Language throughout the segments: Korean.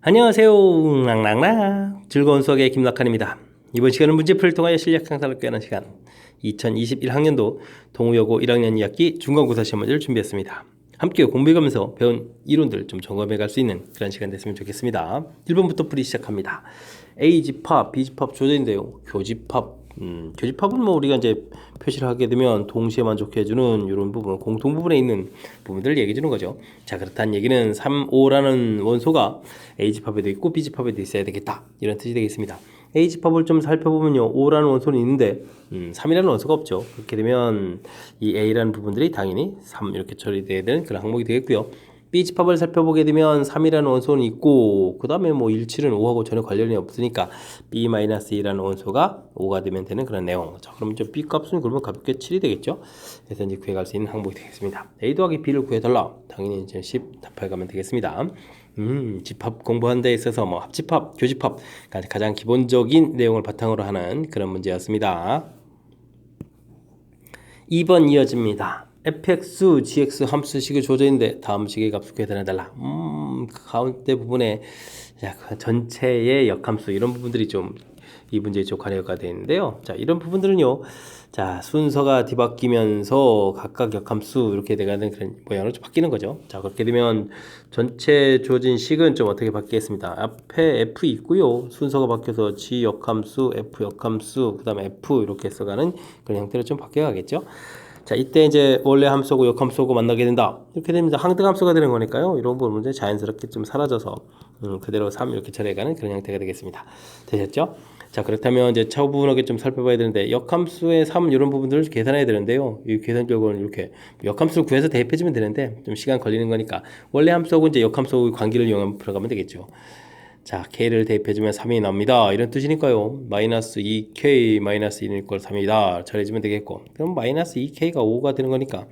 안녕하세요. 랑랑랑 즐거운 수학의 김낙한입니다. 이번 시간은 문제풀이를 통하여 실력 향상을 꾀하는 시간 2021학년도 동우여고 1학년 2학기 중간고사 시험 문제를 준비했습니다. 함께 공부해가면서 배운 이론들 좀 점검해갈 수 있는 그런 시간 됐으면 좋겠습니다. 1번부터 풀이 시작합니다. A집합, B집합 조제인데요. 교집합, 교집합은 뭐 우리가 이제 표시를 하게 되면 동시에 만족해주는 이런 부분, 공통 부분에 있는 부분들을 얘기해 주는 거죠. 자, 그렇다는 얘기는 3, 5라는 원소가 A집합에도 있고 B집합에도 있어야 되겠다. 이런 뜻이 되겠습니다. A집합을 좀 살펴보면요. 5라는 원소는 있는데 3이라는 원소가 없죠. 그렇게 되면 이 A라는 부분들이 당연히 3 이렇게 처리돼야 되는 그런 항목이 되겠고요. B집합을 살펴보게 되면 3이라는 원소는 있고 그 다음에 뭐 17은 5하고 전혀 관련이 없으니까 B-2라는 원소가 5가 되면 되는 그런 내용. 자, 그럼 이제 B 값은 그러면 가볍게 7이 되겠죠. 그래서 이제 구해갈 수 있는 항목이 되겠습니다. A 더하기 B를 구해달라. 당연히 이제 10 답해 가면 되겠습니다. 집합 공부하는 데 있어서 뭐 합집합, 교집합 가장 기본적인 내용을 바탕으로 하는 그런 문제였습니다. 2번 이어집니다. fx, gx 함수식의 조제인데 다음 식의 값을 계산해달라. 그 가운데 부분에 그 전체의 역함수 이런 부분들이 좀 이 문제에 좀 관여가 되는데요. 자, 이런 부분들은요. 자, 순서가 뒤바뀌면서 각각 역함수 이렇게 돼가는 그런 모양으로 좀 바뀌는 거죠. 자, 그렇게 되면 전체 주어진 식은 좀 어떻게 바뀌겠습니다. 앞에 f 있고요. 순서가 바뀌어서 g 역함수, f 역함수, 그 다음에 f 이렇게 써가는 그런 형태로 좀 바뀌어가겠죠. 자, 이때 이제 원래 함수고 역함수고 만나게 된다. 이렇게 되면 항등함수가 되는 거니까요. 이런 부분은 이제 자연스럽게 좀 사라져서 그대로 3 이렇게 처리해가는 그런 형태가 되겠습니다. 되셨죠? 자, 그렇다면 이제 차후부분하게 좀 살펴봐야 되는데 역함수의 3 이런 부분들을 계산해야 되는데요. 이 계산 결과는 이렇게 역함수를 구해서 대입해주면 되는데 좀 시간 걸리는 거니까 원래 함수하고 이제 역함수의 관계를 이용하면 풀어가면 되겠죠. 자, k를 대입해주면 3이 나옵니다. 이런 뜻이니까요. 마이너스 2k 마이너스 1일 걸 3이다. 처리해주면 되겠고. 그럼 마이너스 2k가 5가 되는 거니까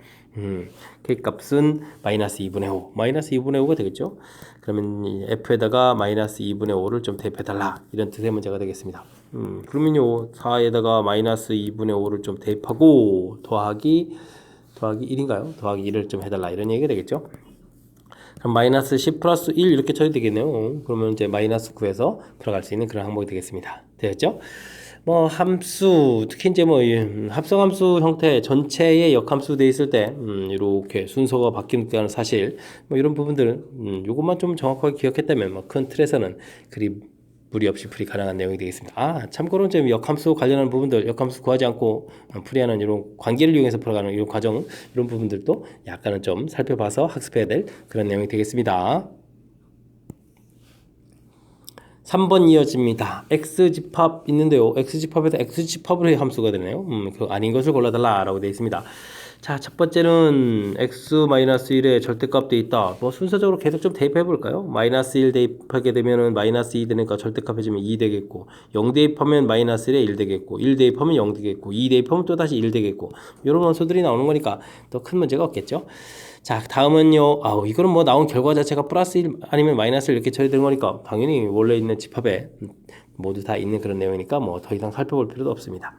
k 값은 마이너스 2분의 5 마이너스 2분의 5가 되겠죠. 그러면 이 f에다가 마이너스 2분의 5를 좀 대입해달라. 이런 뜻의 문제가 되겠습니다. 그러면요 4에다가 마이너스 2분의 5를 좀 대입하고 더하기 1인가요? 더하기 1을 좀 해달라. 이런 얘기가 되겠죠. 그럼 마이너스 10 플러스 1 이렇게 처리되겠네요. 그러면 이제 마이너스 9에서 들어갈 수 있는 그런 항목이 되겠습니다. 되었죠? 뭐 함수 특히 이제 뭐 합성함수 형태 전체의 역함수 돼 있을 때 이렇게 순서가 바뀌는 사실 뭐 이런 부분들 요것만 좀 정확하게 기억했다면 뭐 큰 틀에서는 그리 무리 없이 풀이 가능한 내용이 되겠습니다. 아, 참고로 이제 역함수 관련한 부분들, 역함수 구하지 않고 풀이하는 이런 관계를 이용해서 풀어가는 이런 과정, 이런 부분들도 약간은 좀 살펴봐서 학습해야 될 그런 내용이 되겠습니다. 3번 이어집니다. X집합 있는데요. X집합에서 X집합을 해 함수가 되네요. 그 아닌 것을 골라달라 라고 되어 있습니다. 자, 첫 번째는 x-1의 절대값 돼 있다. 뭐 순서적으로 계속 좀 대입해 볼까요? 마이너스 1 대입하게 되면은 마이너스 2 되니까 절대값 해주면 2 되겠고 0 대입하면 마이너스 1에 1 되겠고 1 대입하면 0 되겠고 2 대입하면 또 다시 1 되겠고 이런 원소들이 나오는 거니까 더 큰 문제가 없겠죠. 자, 다음은요. 이거는 뭐 나온 결과 자체가 플러스 1 아니면 마이너스 1 이렇게 처리되는 거니까 당연히 원래 있는 집합에 모두 다 있는 그런 내용이니까 뭐 더 이상 살펴볼 필요도 없습니다.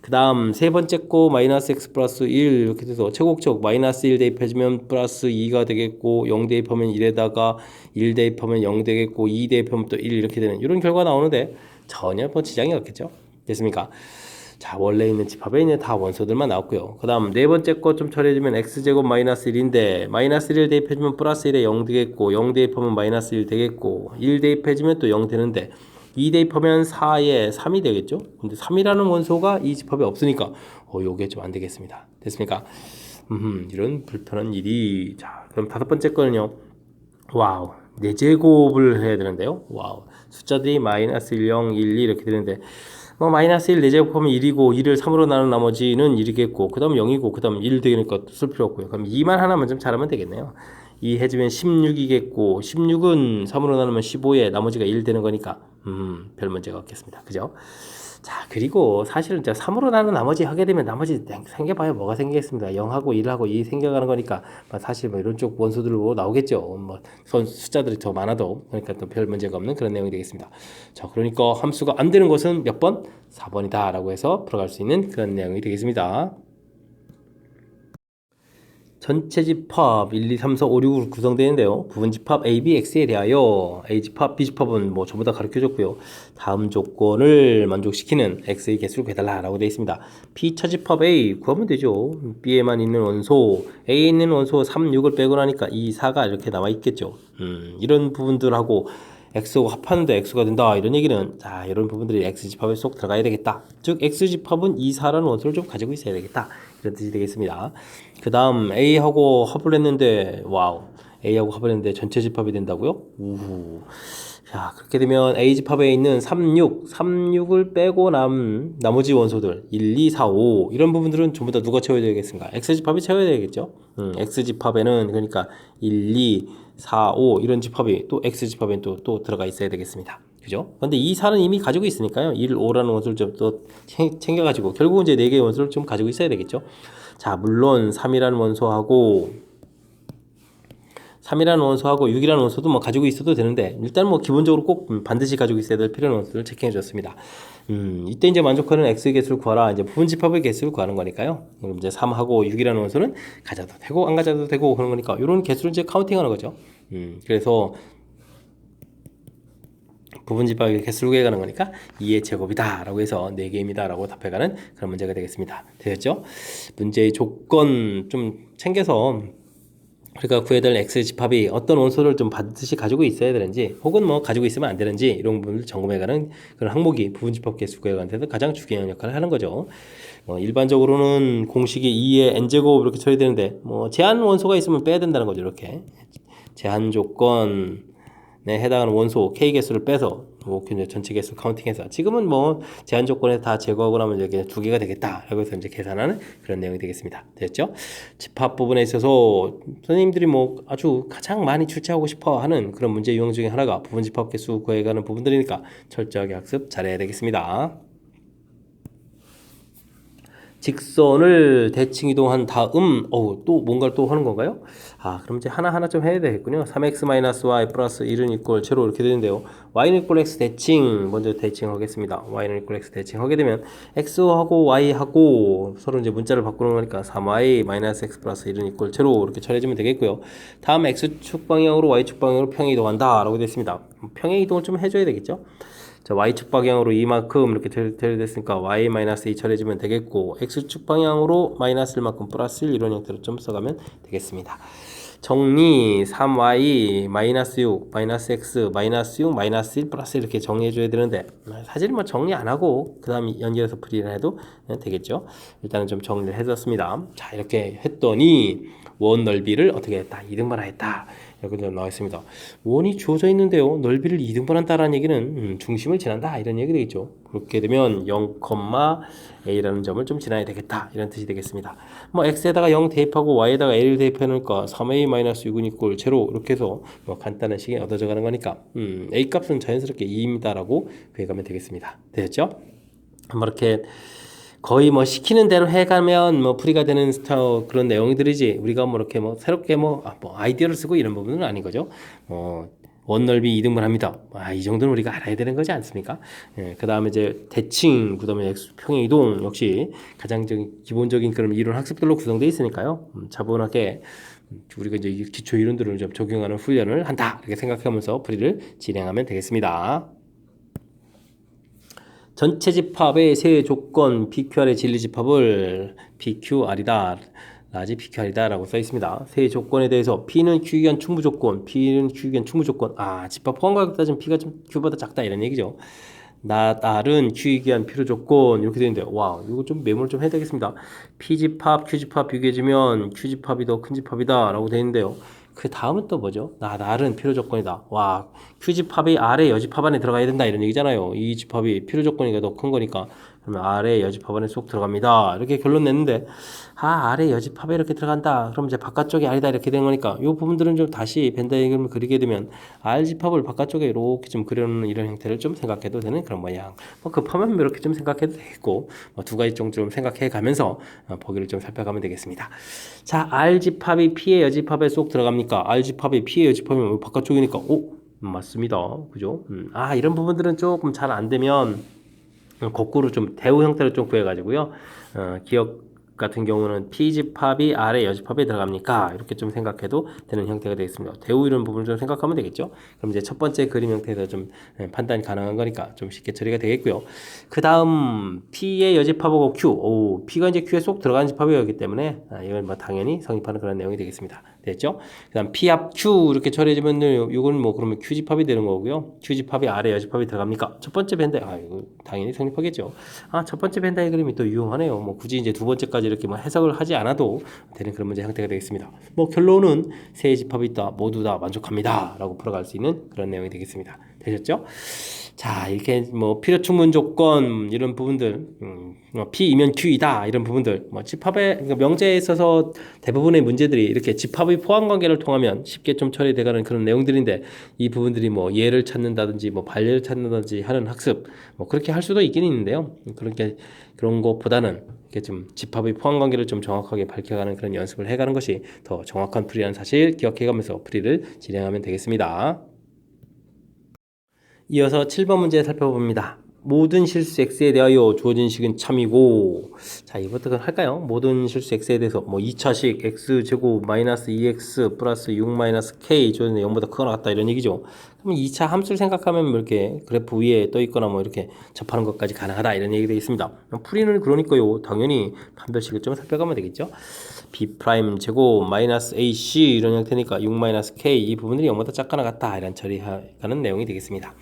그 다음 세 번째 거 마이너스 x 플러스 1 이렇게 돼서 최곡적 마이너스 1 대입해주면 플러스 2가 되겠고 0 대입하면 1에다가 1 대입하면 0 되겠고 2 대입하면 또 1 이렇게 되는 이런 결과 나오는데 전혀 뭐 지장이 없겠죠. 됐습니까? 자, 원래 있는 집합에 있는 다 원소들만 나왔고요. 그 다음 네 번째 거 좀 처리해주면 x제곱 마이너스 1인데 마이너스 1 대입해주면 플러스 1에 0 되겠고 0 대입하면 마이너스 1 되겠고 1 대입해주면 또 0 되는데 2 대입하면 4에 3이 되겠죠. 근데 3이라는 원소가 이 집합에 없으니까 요게 좀 안 되겠습니다. 됐습니까? 이런 불편한 일이. 자, 그럼 다섯 번째 거는요. 와우, 4제곱을 해야 되는데요. 와우, 숫자들이 마이너스 1, 0, 1, 2 이렇게 되는데 뭐 마이너스 1 4제곱 하면 1이고 2를 3으로 나눈 나머지는 1이겠고 그 다음 0이고 그 다음 1 되니까 쓸 필요 없고요. 그럼 2만 하나만 좀 잘하면 되겠네요. 2 해주면 16이겠고 16은 3으로 나누면 15에 나머지가 1 되는 거니까 별 문제가 없겠습니다. 그죠? 자, 그리고 사실은 이제 3으로 나눈 나머지 하게 되면 나머지 생겨봐야 뭐가 생기겠습니다. 0하고 1하고 2 생겨가는 거니까 사실 뭐 이런 쪽 원소들로 나오겠죠. 뭐 숫자들이 더 많아도 그러니까 또 별 문제가 없는 그런 내용이 되겠습니다. 자, 그러니까 함수가 안 되는 것은 몇 번? 4번이다 라고 해서 풀어갈 수 있는 그런 내용이 되겠습니다. 전체 집합 1, 2, 3, 4, 5, 6으로 구성되는데요. 부분 집합 A, B, X에 대하여 A 집합, B 집합은 뭐 전부 다 가르쳐줬고요. 다음 조건을 만족시키는 X의 개수를 구해달라라고 되어 있습니다. B 차집합 A 구하면 되죠. B에만 있는 원소, A에 있는 원소 3, 6을 빼고 나니까 2, 4가 이렇게 남아 있겠죠. 이런 부분들하고 X하고 합하는데 X가 된다 이런 얘기는 자 이런 부분들이 X집합에 쏙 들어가야 되겠다. 즉 X집합은 2, 4라는 원소를 좀 가지고 있어야 되겠다 이런 뜻이 되겠습니다. 그 다음 A하고 합을 했는데 와우 A하고 합을 했는데 전체 집합이 된다고요? 우후. 자 그렇게 되면 A집합에 있는 3, 6, 3, 6을 빼고 나머지 원소들 1, 2, 4, 5 이런 부분들은 전부 다 누가 채워야 되겠습니까? X집합이 채워야 되겠죠. X집합에는 그러니까 1, 2, 4, 5 이런 집합이 또 X집합에 또 들어가 있어야 되겠습니다. 그죠? 근데 이 4는 이미 가지고 있으니까요. 1, 5라는 원소를 좀 또 챙겨가지고 결국은 이제 4개의 원소를 좀 가지고 있어야 되겠죠. 자, 물론 3이라는 원소하고 6이라는 원소도 뭐 가지고 있어도 되는데 일단 뭐 기본적으로 꼭 반드시 가지고 있어야 될 필요한 원소를 체크해 줬습니다. 이때 이제 만족하는 X의 개수를 구하라. 이제 부분 집합의 개수를 구하는 거니까요. 그럼 이제 3하고 6이라는 원소는 가져도 되고 안 가져도 되고 그런 거니까 이런 개수를 이제 카운팅하는 거죠. 그래서 부분 집합의 개수를 구해가는 거니까 2의 제곱이다 라고 해서 4개입니다 라고 답해가는 그런 문제가 되겠습니다. 되셨죠? 문제의 조건 좀 챙겨서 우리가 구해야 될 X집합이 어떤 원소를 좀 반드시 가지고 있어야 되는지 혹은 뭐 가지고 있으면 안 되는지 이런 부분을 점검해가는 그런 항목이 부분집합 개수 구해가는 데서 가장 중요한 역할을 하는 거죠. 일반적으로는 공식이 2의 n제곱 이렇게 처리되는데 뭐 제한 원소가 있으면 빼야 된다는 거죠. 이렇게 제한 조건에 해당하는 원소 K 개수를 빼서 뭐 전체 개수 카운팅해서 지금은 뭐 제한 조건에 다 제거하고 나면 이렇게 2개가 되겠다 라고 해서 이제 계산하는 그런 내용이 되겠습니다. 됐죠? 집합 부분에 있어서 선생님들이 뭐 아주 가장 많이 출제하고 싶어 하는 그런 문제 유형 중에 하나가 부분 집합 개수 구해가는 부분들이니까 철저하게 학습 잘해야 되겠습니다. 직선을 대칭 이동한 다음 또 뭔가를 또 하는 건가요? 그럼 이제 하나하나 좀 해야 되겠군요. 3x-y 플러스 1은 이꼴 제로 이렇게 되는데요. y는 이꼴 x 대칭 먼저 대칭하겠습니다. y는 이꼴 x 대칭하게 되면 x하고 y하고 서로 이제 문자를 바꾸는 거니까 3y 마이너스 x 플러스 1은 이꼴 제로 이렇게 처리해주면 되겠고요. 다음 x축 방향으로 y축 방향으로 평행 이동한다 라고 됐습니다. 평행 이동을 좀 해줘야 되겠죠. 자, y축 방향으로 이만큼 이렇게 됐으니까 y-2 처리해주면 되겠고 x축 방향으로 마이너스 1만큼 플러스 1 이런 형태로 좀 써가면 되겠습니다. 정리 3y 마이너스 6 마이너스 x 마이너스 6 마이너스 1 플러스 이렇게 정리해줘야 되는데 사실 뭐 정리 안 하고 그 다음 연결해서 풀이를 해도 되겠죠. 일단은 좀 정리를 해줬습니다. 자 이렇게 했더니 원 넓이를 어떻게 했다 2등분을 했다 이렇게 나와 있습니다. 원이 주어져 있는데요. 넓이를 2등분한다라는 얘기는 중심을 지난다 이런 얘기 되겠죠. 그렇게 되면 0,a라는 점을 좀 지나야 되겠다 이런 뜻이 되겠습니다. 뭐 x에다가 0 대입하고 y에다가 a를 대입해놓으니까 3a-6은 이꼴 제로 이렇게 해서 뭐 간단한 식이 얻어져 가는 거니까 a 값은 자연스럽게 2입니다 라고 구해가면 되겠습니다. 되셨죠? 한번 이렇게 거의 뭐 시키는 대로 해가면 뭐 풀이가 되는 그런 내용들이지 우리가 뭐 이렇게 뭐 새롭게 뭐 아이디어를 쓰고 이런 부분은 아닌 거죠. 원 넓이 2등분 합니다. 이 정도는 우리가 알아야 되는 거지 않습니까? 그 다음에 이제 대칭, 그 다음에 평행 이동 역시 가장 기본적인 그런 이론 학습들로 구성되어 있으니까요. 차분하게 우리가 이제 기초 이론들을 좀 적용하는 훈련을 한다 이렇게 생각하면서 풀이를 진행하면 되겠습니다. 전체 집합의 세 조건 PQR의 진리 집합을 PQR이다 라지 PQR이다 라고 써 있습니다. 세 조건에 대해서 P는 Q기한 충분 조건, P는 Q기한 충분 조건. 집합 포함가격 따지면 P가 좀 Q보다 작다 이런 얘기죠. R은 Q기한 필요 조건 이렇게 되는데 와 이거 좀 메모를 좀 해야 되겠습니다. P집합, Q집합 비교해주면 Q집합이 더 큰 집합이다 라고 되는데요. 그 다음은 또 뭐죠? R은 필요 조건이다. 와, Q집합이 R의 여집합 안에 들어가야 된다 이런 얘기잖아요. 이 집합이 필요 조건이가 더 큰 거니까 그러면 R의 여집합 안에 쏙 들어갑니다. 이렇게 결론 냈는데 R의 여집합에 이렇게 들어간다. 그럼 이제 바깥쪽이 아니다 이렇게 된 거니까 이 부분들은 좀 다시 벤 다이어그램을 그리게 되면 R집합을 바깥쪽에 이렇게 좀 그려놓는 이런 형태를 좀 생각해도 되는 그런 모양. 뭐 급하면 이렇게 좀 생각해도 되겠고 두 가지 정도 좀 생각해 가면서 보기를 좀 살펴가면 되겠습니다. 자, R집합이 P의 여집합에 쏙 들어갑니까? R집합이 P의 여집합이면 바깥쪽이니까 맞습니다. 그죠? 이런 부분들은 조금 잘 안 되면 거꾸로 좀 대우 형태로 좀 구해가지고요. 기억 같은 경우는 P 집합이 R의 여집합에 들어갑니까? 이렇게 좀 생각해도 되는 형태가 되겠습니다. 대우 이런 부분을 좀 생각하면 되겠죠. 그럼 이제 첫 번째 그림 형태에서 좀 판단이 가능한 거니까 좀 쉽게 처리가 되겠고요. 그 다음 P의 여집합하고 Q, P가 이제 Q에 쏙 들어가는 집합이었기 때문에 이건 뭐 당연히 성립하는 그런 내용이 되겠습니다. 됐죠? 그 다음 P 합 Q 이렇게 처리해주면 이건 뭐 그러면 Q 집합이 되는 거고요. Q 집합이 R의 여집합이 들어갑니까? 첫 번째 벤다, 이거 당연히 성립하겠죠. 첫 번째 벤다의 그림이 또 유용하네요. 뭐 굳이 이제 두 번째까지 이렇게 뭐 해석을 하지 않아도 되는 그런 문제 형태가 되겠습니다. 뭐 결론은 세 집합이 있다. 모두 다 만족합니다. 라고 풀어갈 수 있는 그런 내용이 되겠습니다. 되셨죠? 자, 이렇게 뭐 필요 충분 조건 이런 부분들, P이면 Q이다 이런 부분들, 뭐 집합의 그러니까 명제에 있어서 대부분의 문제들이 이렇게 집합의 포함 관계를 통하면 쉽게 좀 처리돼가는 그런 내용들인데 이 부분들이 뭐 예를 찾는다든지 뭐 반례를 찾는다든지 하는 학습, 뭐 그렇게 할 수도 있긴 있는데요. 그런 것보다는 이렇게 좀 집합의 포함 관계를 좀 정확하게 밝혀가는 그런 연습을 해가는 것이 더 정확한 풀이라는 사실 기억해가면서 풀이를 진행하면 되겠습니다. 이어서 7번 문제 살펴봅니다. 모든 실수 x에 대하여 주어진 식은 참이고, 자, 이것부터 할까요? 모든 실수 x에 대해서 뭐 2차식 x제곱 마이너스 2x 플러스 6 마이너스 k 주어진 0보다 크거나 같다 이런 얘기죠. 그럼 2차 함수를 생각하면 뭐 이렇게 그래프 위에 떠 있거나 뭐 이렇게 접하는 것까지 가능하다 이런 얘기가 되겠습니다. 풀이는 그러니까요. 당연히 판별식을 좀 살펴가면 되겠죠. b 프라임 제곱 마이너스 ac 이런 형태니까 6 마이너스 k 이 부분들이 0보다 작거나 같다 이런 처리하는 내용이 되겠습니다.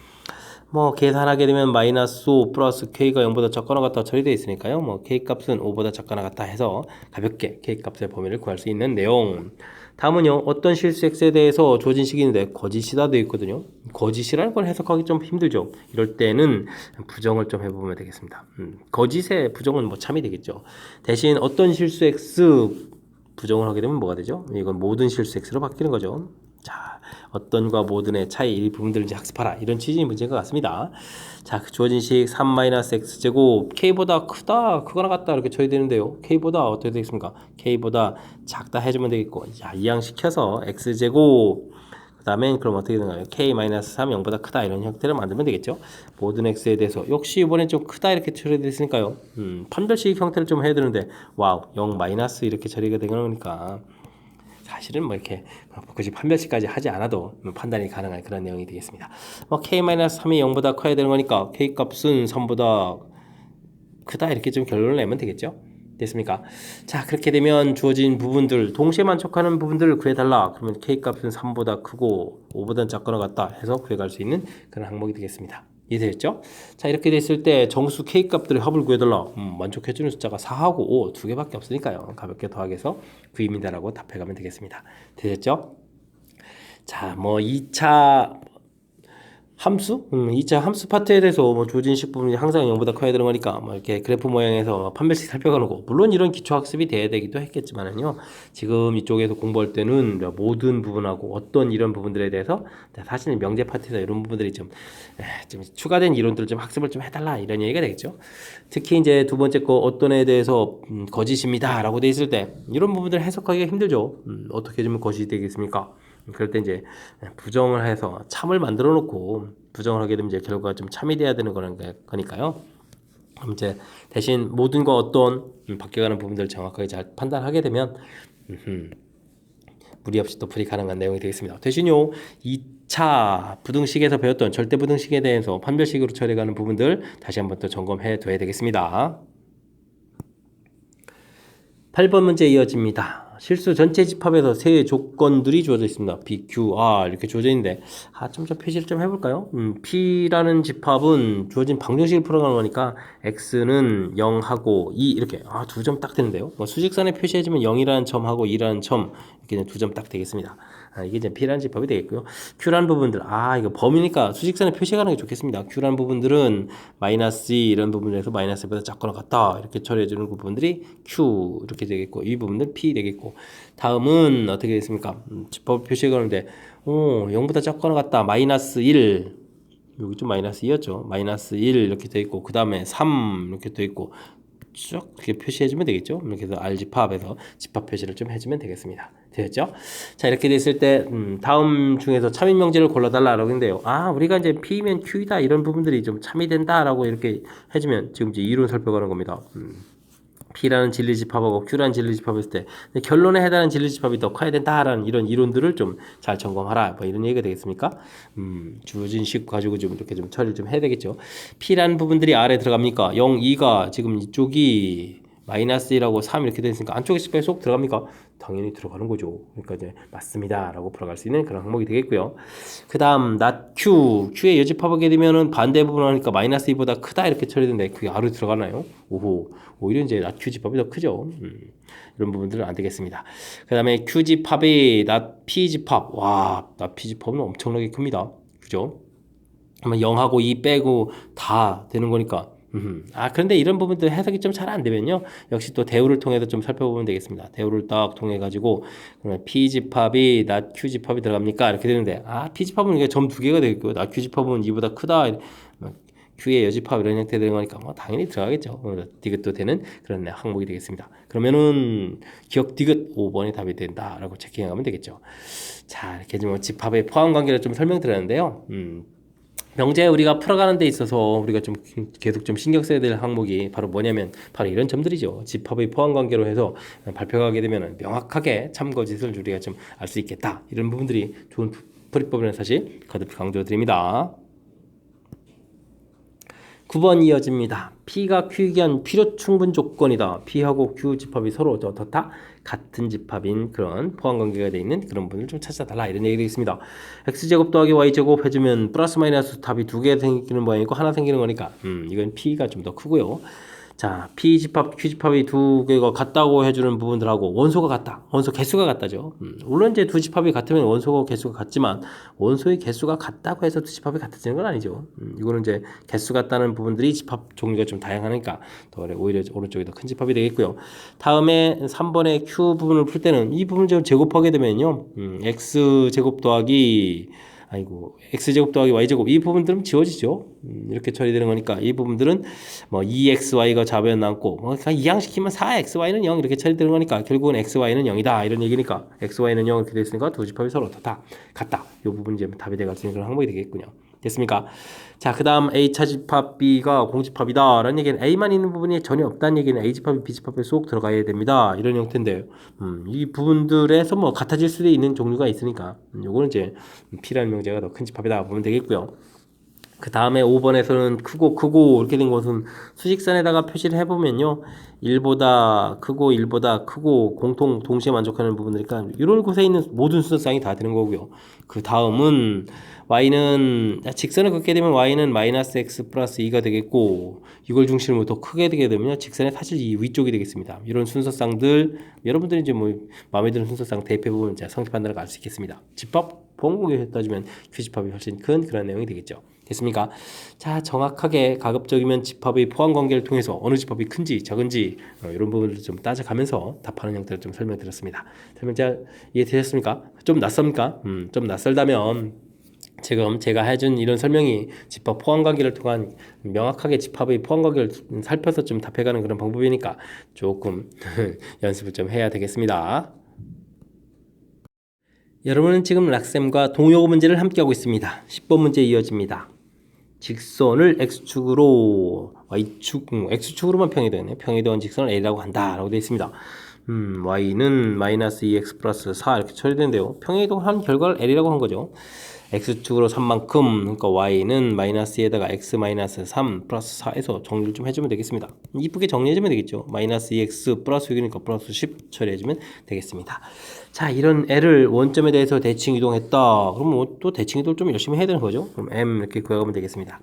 뭐 계산하게 되면 마이너스 5 플러스 k가 0보다 작거나 같다 처리되어 있으니까요. 뭐 k 값은 5보다 작거나 같다 해서 가볍게 k 값의 범위를 구할 수 있는 내용. 다음은요. 어떤 실수 x에 대해서 주어진 식인데 거짓이다 되어 있거든요. 거짓이라는 걸 해석하기 좀 힘들죠. 이럴 때는 부정을 좀 해보면 되겠습니다. 거짓의 부정은 뭐 참이 되겠죠. 대신 어떤 실수 x 부정을 하게 되면 뭐가 되죠? 이건 모든 실수 x로 바뀌는 거죠. 자, 어떤과 모든의 차이 이 부분들을 이제 학습하라 이런 취지의 문제인 것 같습니다. 자, 주어진 식 3-x제곱 k보다 크거나 같다 이렇게 쳐야 되는데요. k보다 어떻게 되겠습니까? k보다 작다 해주면 되겠고, 자, 이항시켜서 x제곱 그 다음에 그럼 어떻게 되나요? k-3 0보다 크다 이런 형태를 만들면 되겠죠. 모든 x에 대해서 역시 이번엔 좀 크다 이렇게 처리됐으니까요. 판별식 형태를 좀 해야 되는데 와우 0 마이너스 이렇게 처리가 되는 거니까 사실은 뭐 이렇게 굳이 판별식까지 하지 않아도 판단이 가능한 그런 내용이 되겠습니다. k-3이 0보다 커야 되는 거니까 k 값은 3보다 크다 이렇게 좀 결론을 내면 되겠죠. 됐습니까? 자, 그렇게 되면 주어진 부분들 동시에 만족하는 부분들을 구해달라. 그러면 k 값은 3보다 크고 5보다 작거나 같다 해서 구해갈 수 있는 그런 항목이 되겠습니다. 이해되셨죠? 자, 이렇게 됐을 때 정수 k 값들의 합을 구해달라. 만족해주는 숫자가 4하고 5 두 개밖에 없으니까요. 가볍게 더하기해서 9입니다라고 답해가면 되겠습니다. 되셨죠? 자, 뭐 2차 함수? 2차 함수 파트에 대해서 뭐 주어진식 부분이 항상 0보다 커야 되는 거니까 뭐 이렇게 그래프 모양에서 판별식 살펴가는 거 물론 이런 기초 학습이 돼야 되기도 했겠지만은요 지금 이쪽에서 공부할 때는 모든 부분하고 어떤 이런 부분들에 대해서 사실은 명제 파트에서 이런 부분들이 좀 추가된 이론들을 좀 학습을 좀 해달라 이런 얘기가 되겠죠. 특히 이제 두 번째 거 어떤 애에 대해서 거짓입니다 라고 돼 있을 때 이런 부분들 해석하기가 힘들죠. 어떻게 해주면 거짓이 되겠습니까? 그럴 때 이제 부정을 해서 참을 만들어 놓고 부정을 하게 되면 이제 결과가 좀 참이 돼야 되는 거니까요. 그럼 이제 대신 모든 거 어떤 바뀌어가는 부분들을 정확하게 잘 판단하게 되면 무리 없이 또 풀이 가능한 내용이 되겠습니다. 대신요 2차 부등식에서 배웠던 절대 부등식에 대해서 판별식으로 처리하는 부분들 다시 한번 또 점검해 둬야 되겠습니다. 8번 문제 이어집니다. 실수 전체 집합에서 세 조건들이 주어져 있습니다. B, Q, R 이렇게 주어져 있는데 좀 표시를 좀 해볼까요? P라는 집합은 주어진 방정식을 풀어가는 거니까 X는 0하고 2 이렇게 두 점 딱 되는데요. 수직선에 표시해주면 0이라는 점하고 2라는 점 이렇게 두 점 딱 되겠습니다. 이게 이제 P라는 집합이 되겠고요. Q라는 부분들 이거 범위니까 수직선에 표시하는 게 좋겠습니다. Q라는 부분들은 마이너스 2 이런 부분에서 마이너스보다 작거나 같다 이렇게 처리해주는 부분들이 Q 이렇게 되겠고 이 부분들 P 되겠고 다음은 어떻게 되겠습니까? 집합 표시해 가는데 0보다 작거나 같다 마이너스 1 여기 좀 마이너스 2였죠. 마이너스 1 이렇게 돼 있고 그 다음에 3 이렇게 돼 있고 쭉 이렇게 표시해주면 되겠죠. 이렇게 해서 R집합에서 집합 표시를 좀 해주면 되겠습니다. 되었죠? 자, 이렇게 됐을 때 다음 중에서 참인 명제를 골라달라고 했는데요. 우리가 이제 P면 Q이다 이런 부분들이 좀 참이 된다라고 이렇게 해주면 지금 이제 이론 살펴가는 겁니다. P라는 진리집합하고 Q라는 진리집합이 있을 때 결론에 해당하는 진리집합이 더 커야 된다라는 이런 이론들을 좀 잘 점검하라 뭐 이런 얘기가 되겠습니까? 주어진식 가지고 좀 이렇게 좀 처리를 좀 해야 되겠죠. P라는 부분들이 R에 들어갑니까? 0, 2가 지금 이쪽이 마이너스 1하고 3 이렇게 되어 있으니까 안쪽에 식별이 쏙 들어갑니까? 당연히 들어가는 거죠. 그러니까 이제 맞습니다 라고 풀어갈 수 있는 그런 항목이 되겠고요. 그 다음 not Q의 여집합하게 되면은 반대 부분 하니까 마이너스 2보다 크다 이렇게 처리되는데 그게 R에 들어가나요? 오호, 오히려 이제 not Q 집합이 더 크죠. 이런 부분들은 안 되겠습니다. 그 다음에 Q 집합이 not P 집합. 와, not P 집합은 엄청나게 큽니다. 그죠? 0하고 2 빼고 다 되는 거니까. 그런데 이런 부분들 해석이 좀 잘 안 되면요. 역시 또 대우를 통해서 좀 살펴보면 되겠습니다. 대우를 딱 통해 가지고 그러면 P 집합이 not Q 집합이 들어갑니까? 이렇게 되는데 P 집합은 이게 점 두 개가 되겠고 not Q 집합은 2보다 크다. Q의 여집합 이런 형태 되는 거니까 뭐 당연히 들어가겠죠. 디귿도 되는 그런 항목이 되겠습니다. 그러면은 기억 디귿 5번이 답이 된다라고 체킹해 가면 되겠죠. 자, 이렇게 좀 집합의 포함 관계를 좀 설명드렸는데요. 명제 우리가 풀어가는 데 있어서 우리가 좀 계속 좀 신경 써야 될 항목이 바로 뭐냐면 바로 이런 점들이죠. 집합의 포함 관계로 해서 발표하게 되면 명확하게 참고짓을 우리가 좀 알 수 있겠다. 이런 부분들이 좋은 풀이법이라는 사실 거듭 강조드립니다. 9번 이어집니다. P가 Q이기 위한 필요 충분 조건이다. P하고 Q 집합이 서로 어떻다? 같은 집합인 그런 포함관계가 되어 있는 그런 분을 좀 찾아달라 이런 얘기가 있습니다. X제곱 더하기 Y제곱 해주면 플러스 마이너스 답이 두 개 생기는 모양이고 하나 생기는 거니까 이건 P가 좀 더 크고요. 자, P 집합, Q 집합이 두 개가 같다고 해주는 부분들하고 원소가 같다. 원소 개수가 같다죠. 물론 이제 두 집합이 같으면 원소 개수가 같지만 원소의 개수가 같다고 해서 두 집합이 같아지는 건 아니죠. 이거는 이제 개수 같다는 부분들이 집합 종류가 좀 다양하니까 더 오히려 오른쪽이 더 큰 집합이 되겠고요. 다음에 3번의 Q 부분을 풀 때는 이 부분을 좀 제곱하게 되면요. X 제곱 더하기 X제곱 더하기 Y제곱 이 부분들은 지워지죠. 이렇게 처리되는 거니까 이 부분들은 뭐 2XY가 좌변 남고 그러니까 이항시키면 4XY는 0 이렇게 처리되는 거니까 결국은 XY는 0이다 이런 얘기니까 XY는 0 이렇게 됐으니까 두 집합이 서로 다 같다. 이 부분 이제 답이 돼갈 수 있는 그런 항목이 되겠군요. 됐습니까? 자, 그 다음 A차 집합 B가 공집합이다 라는 얘기는 A만 있는 부분이 전혀 없다는 얘기는 A집합이 B집합에 쏙 들어가야 됩니다 이런 형태인데요. 이 부분들에서 뭐 같아질 수도 있는 종류가 있으니까 요거는 이제 P라는 명제가 더 큰 집합이다 보면 되겠고요. 그 다음에 5번에서는 크고 이렇게 된 것은 수직선에다가 표시를 해보면요 1보다 크고 공통 동시에 만족하는 부분이니까 이런 곳에 있는 모든 순서쌍이 다 되는 거고요. 그 다음은 y는 직선을 긋게 되면 y는 마이너스 x 플러스 2가 되겠고 이걸 중심으로 더 크게 되게 되면 직선의 사실 이 위쪽이 되겠습니다. 이런 순서쌍들 여러분들이 이제 뭐 마음에 드는 순서쌍 대입해 보면 성립 판단을 알 수 있겠습니다. 집합 보험공개에 따지면 Q집합이 훨씬 큰 그런 내용이 되겠죠. 됐습니까? 자, 정확하게 가급적이면 집합의 포함 관계를 통해서 어느 집합이 큰지 작은지 이런 부분을 좀 따져가면서 답하는 형태를 좀 설명드렸습니다. 설명 잘 이해되셨습니까? 좀 낯섭니까? 좀 낯설다면 지금 제가 해준 이런 설명이 집합 포함 관계를 통한 명확하게 집합의 포함 관계를 살펴서 좀 답해가는 그런 방법이니까 조금 연습을 좀 해야 되겠습니다. 여러분은 지금 락쌤과 동요고 문제를 함께하고 있습니다. 10번 문제 이어집니다. 직선을 x축으로 x축으로만 평이되네. 평이되는 직선을 a라고 한다라고 되어 있습니다. y는 마이너스 2x 플러스 4 이렇게 처리되는데요. 평이동한 결과를 l이라고 한 거죠. x축으로 3만큼 그러니까 y는 마이너스 2에다가 x 마이너스 3 플러스 4에서 정리를 좀 해주면 되겠습니다. 이쁘게 정리해주면 되겠죠. 마이너스 2x 플러스 6이니까 플러스 10 처리해주면 되겠습니다. 자, 이런 l을 원점에 대해서 대칭 이동했다. 그럼 뭐 또 대칭 이동을 좀 열심히 해야 되는 거죠. 그럼 m 이렇게 구해가면 되겠습니다.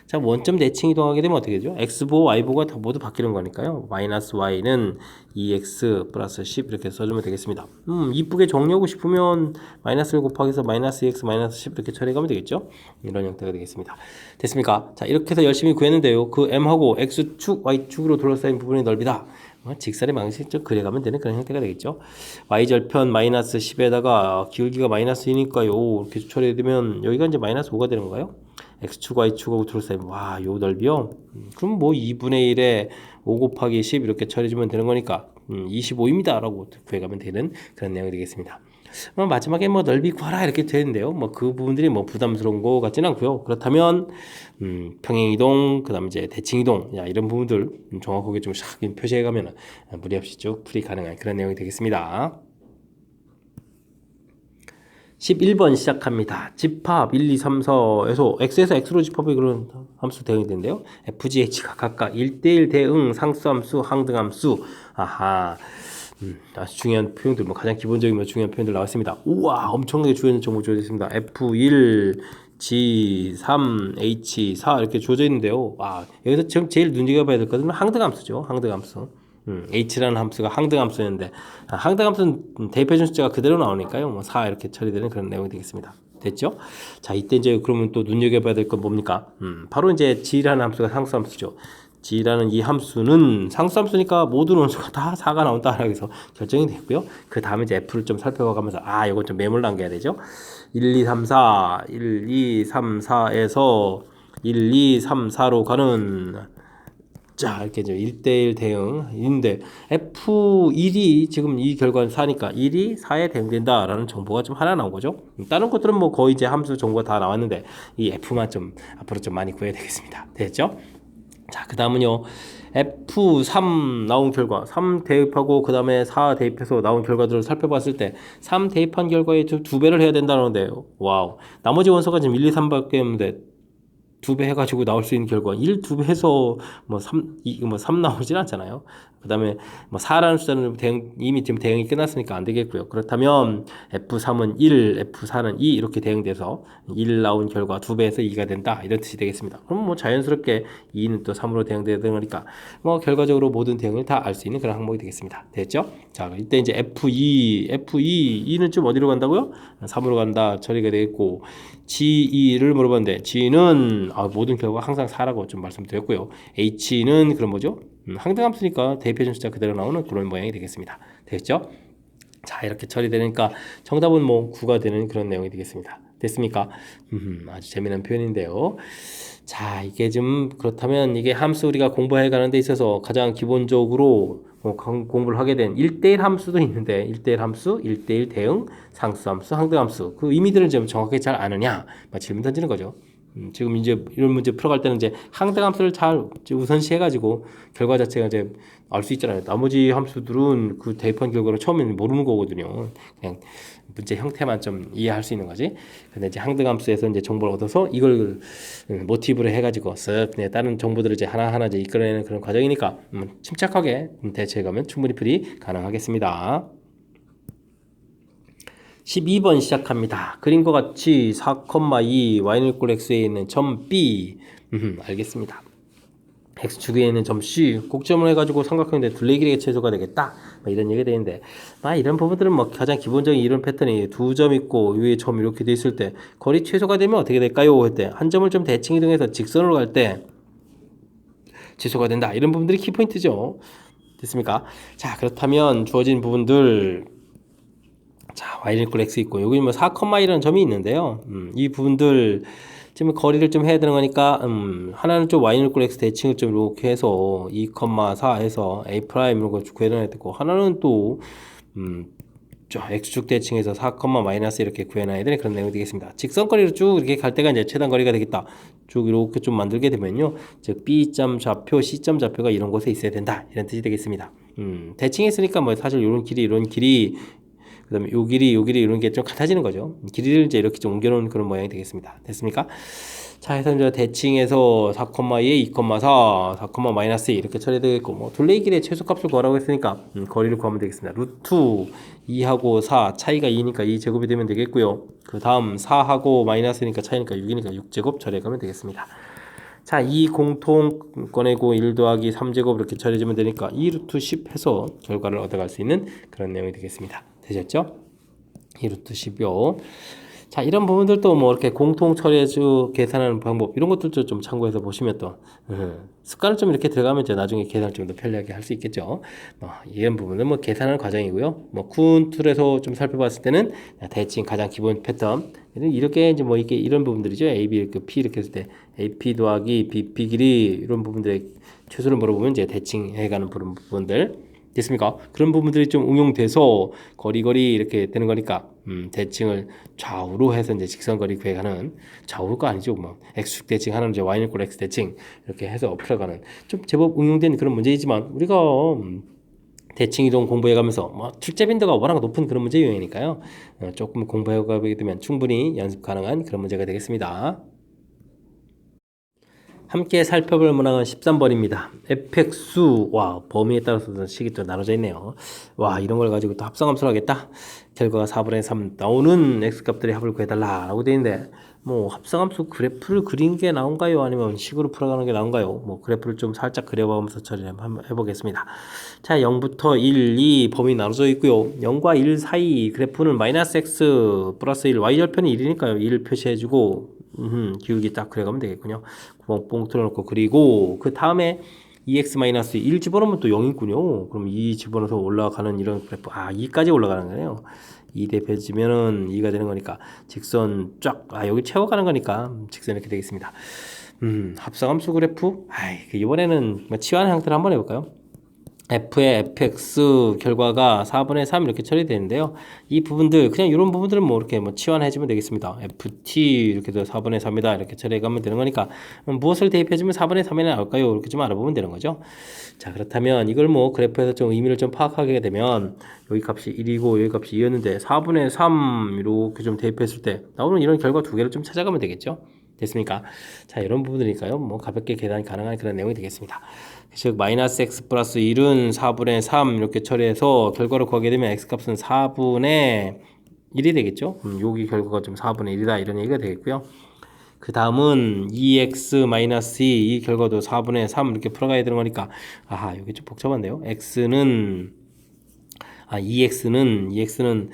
자, 원점 대칭 이동하게 되면 어떻게 되죠? x보 y보가 다 모두 바뀌는 거니까요. 마이너스 y는 2x 플러스 10 이렇게 써주면 되겠습니다. 이쁘게 정리하고 싶으면 마이너스를 곱하기해서 마이너스 2x 마이너스 10 이렇게 처리하면 되겠죠. 이런 형태가 되겠습니다. 됐습니까? 자, 이렇게 해서 열심히 구했는데요. 그 m하고 x축 y축으로 둘러싸인 부분의 넓이다. 직선의 방식을 그려가면 되는 그런 형태가 되겠죠. y절편 마이너스 10에다가 기울기가 마이너스 2니까요. 이렇게 처리되면 여기가 이제 마이너스 5가 되는 건가요? x축 y축하고 둘러싸이면 와, 요 넓이요. 그럼 뭐 2분의 1에 5 곱하기 10 이렇게 처리해주면 되는 거니까 25입니다 라고 구해가면 되는 그런 내용이 되겠습니다. 마지막에 뭐 넓이 구하라 이렇게 되는데요. 뭐 그 부분들이 뭐 부담스러운 거 같지는 않고요. 그렇다면 평행이동, 그다음 이제 대칭이동, 이런 부분들 정확하게 좀 싹 표시해 가면 무리 없이 쭉 풀이 가능한 그런 내용이 되겠습니다. 11번 시작합니다. 집합 1, 2, 3, 4에서 x에서 x로 집합이 그런 함수 대응이 되는데요. fgh가 각각 1대1 대응, 상수함수, 항등함수. 아하. 아주 중요한 표현들, 뭐 가장 기본적인 뭐 중요한 표현들 나왔습니다. 우와, 엄청나게 중요한 정보 주어져 있습니다. F1, G3, H4 이렇게 주어져 있는데요. 여기서 지금 제일 눈여겨봐야 될 것은 항등함수죠. 항등함수. H라는 함수가 항등함수였는데, 항등함수는 대입해준 숫자가 그대로 나오니까요. 뭐 4 이렇게 처리되는 그런 내용이 되겠습니다. 됐죠? 자, 이때 이제 그러면 또 눈여겨봐야 될 건 뭡니까? 바로 이제 G라는 함수가 상수함수죠. G라는 이 함수는 상수함수니까 모든 원소가 다 4가 나온다라고 해서 결정이 됐고요. 그 다음에 이제 F를 좀 살펴가면서 이건 좀 매몰 남겨야 되죠. 1, 2, 3, 4, 1, 2, 3, 4에서 1, 2, 3, 4로 가는 이렇게 이제 1대1 대응인데 F1이 지금 이 결과는 4니까 1이 4에 대응된다라는 정보가 좀 하나 나온 거죠. 다른 것들은 뭐 거의 이제 함수 정보가 다 나왔는데 이 F만 좀 앞으로 좀 많이 구해야 되겠습니다. 됐죠? 자, 그 다음은요. F3 나온 결과 3 대입하고 그 다음에 4 대입해서 나온 결과들을 살펴봤을 때 3 대입한 결과에 두 배를 해야 된다는데요. 와우. 나머지 원소가 지금 1, 2, 3밖에 없는데 2배 해가지고 나올 수 있는 결과 1, 2배 해서 뭐 3 나오진 않잖아요. 그 다음에 뭐 4라는 숫자는 이미 지금 대응이 끝났으니까 안 되겠고요. 그렇다면 F3은 1, F4는 2 이렇게 대응돼서 1 나온 결과 2배에서 2가 된다 이런 뜻이 되겠습니다. 그럼 뭐 자연스럽게 2는 또 3으로 대응되는 거니까 뭐 결과적으로 모든 대응을 다 알 수 있는 그런 항목이 되겠습니다. 됐죠? 자, 이때 이제 F2는 좀 어디로 간다고요? 3으로 간다 처리가 되겠고 G2를 물어봤는데 G는 모든 결과 항상 4라고 좀 말씀드렸고요. H는 그럼 뭐죠? 항등함수니까 대입해준 숫자 그대로 나오는 그런 모양이 되겠습니다. 됐죠? 자, 이렇게 처리되니까 정답은 뭐 9가 되는 그런 내용이 되겠습니다. 됐습니까? 아주 재미난 표현인데요. 자, 이게 좀 그렇다면 이게 함수 우리가 공부해 가는 데 있어서 가장 기본적으로 공부를 하게 된 1대1 함수도 있는데 1대1 함수, 1대1 대응, 상수함수, 항등함수 그 의미들을 좀 정확하게 잘 아느냐 질문 던지는 거죠. 지금 이제 이런 문제 풀어갈 때는 이제 항등함수를 잘 우선시 해가지고 결과 자체가 이제 알 수 있잖아요. 나머지 함수들은 그 대입한 결과를 처음에는 모르는 거거든요. 그냥 문제 형태만 좀 이해할 수 있는 거지. 근데 이제 항등함수에서 이제 정보를 얻어서 이걸 모티브로 해가지고 쓱 다른 정보들을 이제 하나하나 이제 이끌어내는 그런 과정이니까 침착하게 대처해가면 충분히 풀이 가능하겠습니다. 12번 시작합니다. 그림과 같이 4,2 y는 꼴 x에 있는 점 B 알겠습니다. x축에 있는 점 C 꼭점을 해가지고 삼각형인데 둘레 길이가 최소가 되겠다 이런 얘기가 되는데 이런 부분들은 뭐 가장 기본적인 이론 패턴이 두 점 있고 위에 점 이렇게 돼 있을 때 거리 최소가 되면 어떻게 될까요? 했대 한 점을 좀 대칭 이동해서 직선으로 갈 때 최소가 된다 이런 부분들이 키포인트죠. 됐습니까? 자, 그렇다면 주어진 부분들 자, y는 꼴 x 있고 여기 뭐 4,1이라는 점이 있는데요. 이 부분들 지금 거리를 좀 해야 되는 거니까 하나는 좀 y는 꼴 x 대칭을 좀 이렇게 해서 2,4 해서 a 프라임 이런 거 구해놔야 되고 하나는 또 x축 대칭해서 4, 마이너스 이렇게 구해놔야 되는 그런 내용이 되겠습니다. 직선거리로 쭉 이렇게 갈 때가 이제 최단거리가 되겠다. 쭉 이렇게 좀 만들게 되면요. 즉 B점 좌표, C점 좌표가 이런 곳에 있어야 된다. 이런 뜻이 되겠습니다. 대칭했으니까 뭐 사실 이런 길이 그 다음에 요 길이 이런 게 좀 같아지는 거죠. 길이를 이제 이렇게 좀 옮겨놓은 그런 모양이 되겠습니다. 됐습니까? 자, 해서 이제 대칭해서 4,2에 2,4, 4, 마이너스 이렇게 처리되겠고, 뭐, 둘레의 길의 최소값을 구하라고 했으니까, 거리를 구하면 되겠습니다. 루트 2하고 4, 차이가 2니까 2제곱이 되면 되겠고요. 그 다음 4하고 마이너스니까 차이니까 6이니까 6제곱 처리해가면 되겠습니다. 자, 이 공통 꺼내고 1 더하기 3제곱 이렇게 처리해주면 되니까 2 루트 10 해서 결과를 얻어갈 수 있는 그런 내용이 되겠습니다. 되셨죠? 2 루트 10이요. 자, 이런 부분들도 뭐 이렇게 공통 처리해서 계산하는 방법 이런 것들도 좀 참고해서 보시면 또 습관을 좀 이렇게 들어가면 이제 나중에 계산을 좀 더 편리하게 할 수 있겠죠. 이런 부분은 뭐 계산하는 과정이고요. 뭐 쿤툴에서 좀 살펴봤을 때는 대칭 가장 기본 패턴 이렇게 이제 뭐 이렇게 이런 부분들이죠. A, B 이렇게 P 이렇게 했을 때 AP 더하기 BP 길이 이런 부분들의 최소를 물어보면 이제 대칭해가는 부분들 됐습니까? 그런 부분들이 좀 응용돼서 거리 이렇게 되는 거니까. 대칭을 좌우로 해서 이제 직선거리 구해가는 좌우가 아니죠. 뭐 x축 대칭하는 이제 y 이꼴 x 대칭 이렇게 해서 풀어가는 좀 제법 응용된 그런 문제이지만 우리가 대칭 이동 공부해가면서 뭐 출제 빈도가 워낙 높은 그런 문제 유형이니까요. 조금 공부해가게 되면 충분히 연습 가능한 그런 문제가 되겠습니다. 함께 살펴볼 문항은 13번입니다. fx수, 와, 범위에 따라서 식이 또 나눠져 있네요. 와, 이런 걸 가지고 또 합성함수를 하겠다? 결과가 4분의 3 나오는 x값들의 합을 구해달라 라고 되어 있는데, 뭐 합성함수 그래프를 그린 게 나온가요? 아니면 식으로 풀어가는 게 나온가요? 뭐 그래프를 좀 살짝 그려보면서 처리를 한번 해보겠습니다. 자, 0부터 1, 2 범위 나눠져 있고요. 0과 1 사이 그래프는 마이너스 x 플러스 1, y절편이 1이니까요. 1 표시해주고 기울기 딱 그려가면 되겠군요. 구멍 뽕 뚫어놓고 그리고 그 다음에 2x-1 집어넣으면 또 0이군요. 그럼 2 집어넣어서 올라가는 이런 그래프, 2까지 올라가는 거네요. 2 대표지면은 2가 되는 거니까 직선 쫙, 여기 채워가는 거니까 직선 이렇게 되겠습니다. 합성함수 그래프, 이번에는 치환 형태를 한번 해볼까요? f의 fx 결과가 4분의 3 이렇게 처리되는데요. 이 부분들 그냥 이런 부분들은 뭐 이렇게 뭐 치환해주면 되겠습니다. ft 이렇게 해서 4분의 3이다 이렇게 처리해가면 되는 거니까 무엇을 대입해주면 4분의 3이 나올까요? 이렇게 좀 알아보면 되는 거죠. 자, 그렇다면 이걸 뭐 그래프에서 좀 의미를 좀 파악하게 되면 여기 값이 1이고 여기 값이 2였는데 4분의 3 이렇게 좀 대입했을 때 나오는 이런 결과 두 개를 좀 찾아가면 되겠죠. 됐습니까? 자, 이런 부분이니까요. 뭐 가볍게 계산이 가능한 그런 내용이 되겠습니다. 즉 마이너스 x 플러스 1은 4분의 3 이렇게 처리해서 결과를 구하게 되면 x값은 4분의 1이 되겠죠. 여기 결과가 좀 4분의 1이다 이런 얘기가 되겠고요. 그 다음은 2x 마이너스 2 이 결과도 4분의 3 이렇게 풀어가야 되는 거니까 여기 좀 복잡한데요. x는 2x는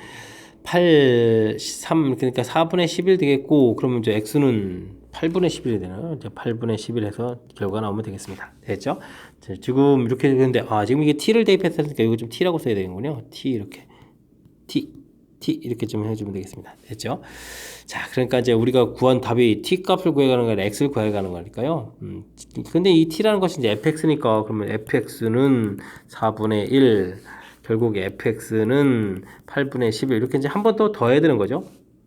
8, 3 그러니까 4분의 11 되겠고 그러면 이제 x는 8분의 11이 되나요? 이제 8분의 11 해서 결과 나오면 되겠습니다. 됐죠? 자, 지금 이렇게 되는데 지금 이게 t를 대입했으니까 이거 좀 t라고 써야 되는군요. t 이렇게 t 이렇게 좀 해주면 되겠습니다. 됐죠? 자, 그러니까 이제 우리가 구한 답이 t 값을 구해가는 거 아니라 x를 구해가는 거니까요. 근데 이 t라는 것이 이제 fx니까 그러면 fx는 4분의 1 결국에 fx는 8분의 11 이렇게 이제 한 번 더 더해야 되는 거죠.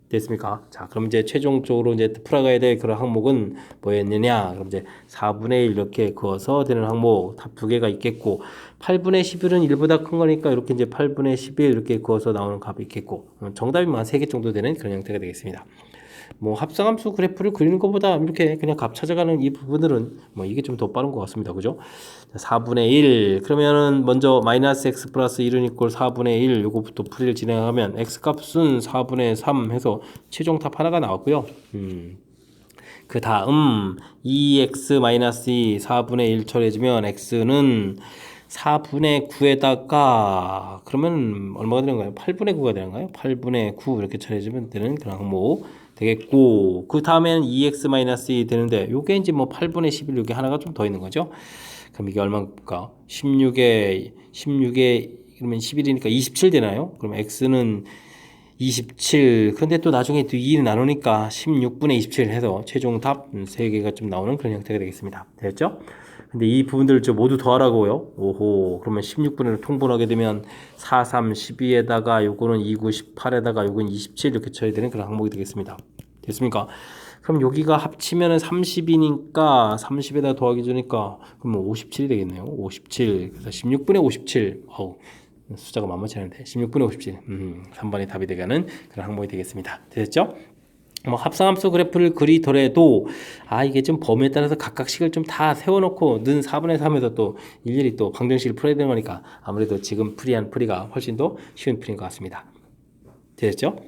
됐습니까? 자, 그럼 이제 최종적으로 이제 풀어가야 될 그런 항목은 뭐였느냐? 그럼 이제 4분의 1 이렇게 그어서 되는 항목 답 두 개가 있겠고 8분의 11은 1보다 큰 거니까 이렇게 이제 8분의 11 이렇게 그어서 나오는 값이 있겠고 정답이만 3개 정도 되는 그런 형태가 되겠습니다. 뭐 합성함수 그래프를 그리는 것보다 이렇게 그냥 값 찾아가는 이 부분들은 뭐 이게 좀 더 빠른 것 같습니다. 그죠? 4분의 1 그러면은 먼저 마이너스 x 플러스 1은 이꼴 4분의 1 요거부터 풀이를 진행하면 x 값은 4분의 3 해서 최종 답 하나가 나왔고요. 그 다음 2x 마이너스 2 4분의 1 처리해주면 x는 4분의 9에다가 그러면 얼마가 되는가요? 8분의 9가 되는가요? 8분의 9 이렇게 처리해주면 되는 그런 항목 되겠고 그 다음에는 2x-2 되는데 요게 이제 뭐 8분의 11 요게 하나가 좀 더 있는 거죠. 그럼 이게 얼마일까? 16에 그러면 11이니까 27 되나요? 그럼 x는 27 근데 또 나중에 또 2를 나누니까 16분의 27 해서 최종 답 3개가 좀 나오는 그런 형태가 되겠습니다. 됐죠? 근데 이 부분들을 좀 모두 더하라고요. 오호. 그러면 16분으로 통분하게 되면 4, 3, 12에다가 요거는 2, 9, 18에다가 요건 27 이렇게 쳐야 되는 그런 항목이 되겠습니다. 됐습니까? 그럼 여기가 합치면은 30이니까 30에다 더하기 주니까 그럼 57이 되겠네요. 57. 그래서 16분의 57. 숫자가 만만치 않은데 16분의 57. 3번이 답이 되가는 그런 항목이 되겠습니다. 됐죠? 뭐 합성함수 그래프를 그리더라도 이게 좀 범위에 따라서 각각식을 좀 다 세워놓고 는 4분의 3에서 또 일일이 또 방정식을 풀어야 되는 거니까 아무래도 지금 풀이한 풀이가 훨씬 더 쉬운 풀인 것 같습니다. 됐죠?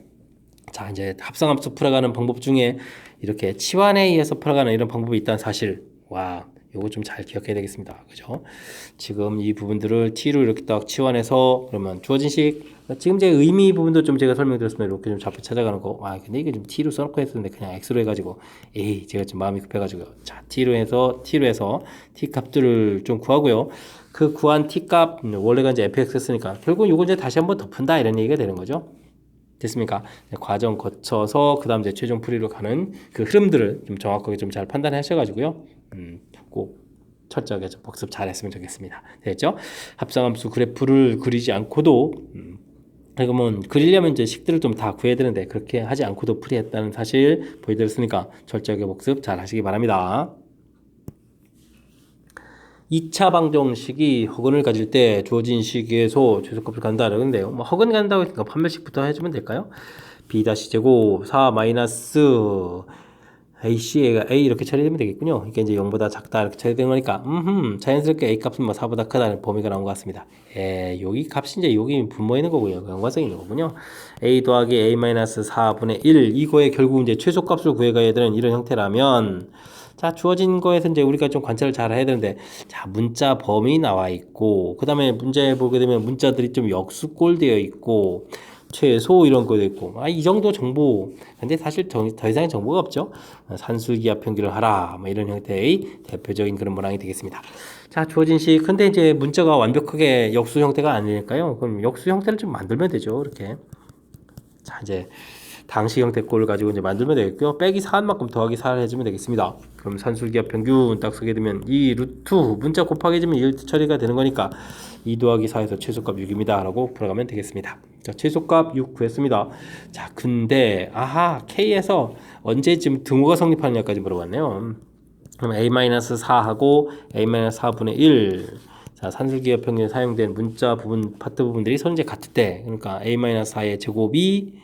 자, 이제 합성함수 풀어가는 방법 중에 이렇게 치환에 의해서 풀어가는 이런 방법이 있다는 사실 요거 좀 잘 기억해야 되겠습니다. 그죠? 지금 이 부분들을 t로 이렇게 딱 치환해서 그러면 주어진 식 지금 제 의미 부분도 좀 제가 설명드렸습니다. 이렇게 좀 좌표 찾아가는 거. 근데 이게 좀 t로 써놓고 했었는데 그냥 x로 해가지고 제가 좀 마음이 급해가지고 자 t로 해서 t 값들을 좀 구하고요. 그 구한 t 값 원래가 이제 fx였으니까 결국 요거 이제 다시 한번 더 푼다 이런 얘기가 되는 거죠. 됐습니까? 과정 거쳐서 그 다음 이제 최종 풀이로 가는 그 흐름들을 좀 정확하게 좀 잘 판단하셔가지고요. 꼭 철저하게 좀 복습 잘 했으면 좋겠습니다. 됐죠? 합성함수 그래프를 그리지 않고도 그러면 그리려면 이제 식들을 좀 다 구해야 되는데 그렇게 하지 않고도 풀이했다는 사실 보여드렸으니까 철저하게 복습 잘 하시기 바랍니다. 2차 방정식이 허근을 가질 때 주어진 식에서 최소값을 간다 그러는데요. 뭐 허근 간다고 했으니까 판별식부터 해주면 될까요? b-제곱 4 마이너스 AC가 A 이렇게 처리되면 되겠군요. 이게 이제 0보다 작다 이렇게 처리된 거니까 자연스럽게 A 값은 뭐 4보다 크다는 범위가 나온 것 같습니다. 여기 값이 이제 여기 분모에 있는 거고요. 연관성이 있는 거군요. A 더하기 A 마이너스 4분의 1 이거에 결국 이제 최소값을 구해가야 되는 이런 형태라면 자 주어진 거에서 이제 우리가 좀 관찰을 잘 해야 되는데 자 문자 범위 나와 있고 그 다음에 문제 보게 되면 문자들이 좀 역수꼴 되어 있고 최소 이런 거도 있고 이 정도 정보 근데 사실 더 이상의 정보가 없죠. 산술기압 평균을 하라 뭐 이런 형태의 대표적인 그런 문항이 되겠습니다. 자 주어진 식 근데 이제 문자가 완벽하게 역수 형태가 아니니까요. 그럼 역수 형태를 좀 만들면 되죠. 이렇게 자 이제 당시 형태 꼴을 가지고 이제 만들면 되겠고요. 빼기 4한 만큼 더하기 4를 해주면 되겠습니다. 그럼 산술기압 평균 딱 쓰게 되면 2 루트 문자 곱하기 해주면 1 처리가 되는 거니까 2 더하기 4에서 최소값 6입니다 라고 풀어가면 되겠습니다. 자 최소값 6 구했습니다. 자 근데 K에서 언제쯤 등호가 성립하느냐까지 물어봤네요. 그럼 A-4하고 A-4분의 1 자, 산술기압 평균에 사용된 문자 부분 파트 부분들이 서로 이제 같을 때 그러니까 A-4의 제곱이